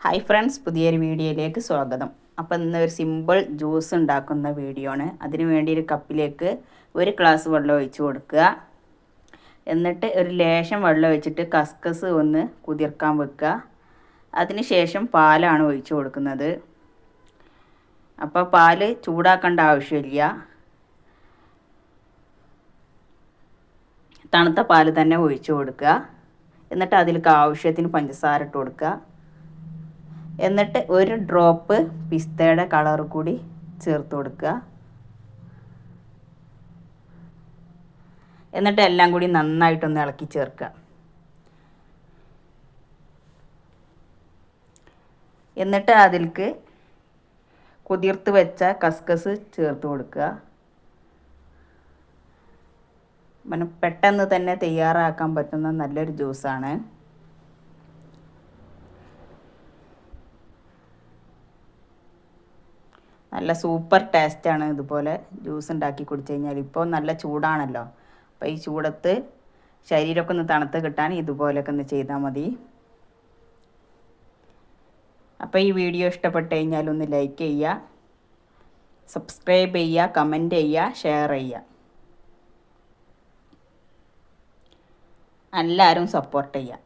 Hi friends, പുതിയൊരു വീഡിയോയിലേക്ക് സ്വാഗതം. അപ്പോൾ ഇന്ന് ഒരു സിമ്പിൾ ജ്യൂസ് ഉണ്ടാക്കുന്ന വീഡിയോ ആണ്. അതിനു വേണ്ടി ഒരു കപ്പിലേക്ക് 1 ഗ്ലാസ് വെള്ളം ഒഴിച്ച് കൊടുക്കുക. എന്നിട്ട് ഒരു ലേശം വെള്ളം ഒഴിച്ചിട്ട് കസ്കസ് ഒന്ന് കുതിർക്കാൻ വെക്കുക. അതിന് ശേഷം പാലാണ് ഒഴിച്ച് കൊടുക്കുന്നത്. അപ്പോൾ പാല് ചൂടാക്കേണ്ട ആവശ്യമില്ല, തണുത്ത പാല് തന്നെ ഒഴിച്ച് കൊടുക്കുക. എന്നിട്ട് അതിലേക്ക് ആവശ്യത്തിന് പഞ്ചസാര ഇട്ട് കൊടുക്കുക. എന്നിട്ട് ഒരു ഡ്രോപ്പ് പിസ്തയുടെ കളർ കൂടി ചേർത്ത് കൊടുക്കുക. എന്നിട്ട് എല്ലാം കൂടി നന്നായിട്ടൊന്ന് ഇളക്കി ചേർക്കുക. എന്നിട്ട് അതിലേക്ക് കുതിർത്ത് വെച്ച കസ്കസ് ചേർത്ത് കൊടുക്കുക. പെട്ടെന്ന് തന്നെ തയ്യാറാക്കാൻ പറ്റുന്ന നല്ലൊരു ജ്യൂസാണ്. നല്ല സൂപ്പർ ടേസ്റ്റാണ് ഇതുപോലെ ജ്യൂസ് ഉണ്ടാക്കി കുടിച്ചു കഴിഞ്ഞാൽ. ഇപ്പോൾ നല്ല ചൂടാണല്ലോ, അപ്പോൾ ഈ ചൂടത്ത് ശരീരമൊക്കെ ഒന്ന് തണുത്ത് കിട്ടാൻ ഇതുപോലെയൊക്കെ ഒന്ന് ചെയ്താൽ മതി. അപ്പോൾ ഈ വീഡിയോ ഇഷ്ടപ്പെട്ട് കഴിഞ്ഞാൽ ഒന്ന് ലൈക്ക് ചെയ്യുക, സബ്സ്ക്രൈബ് ചെയ്യുക, കമൻറ്റ് ചെയ്യുക, ഷെയർ ചെയ്യുക. എല്ലാവരും സപ്പോർട്ട് ചെയ്യുക.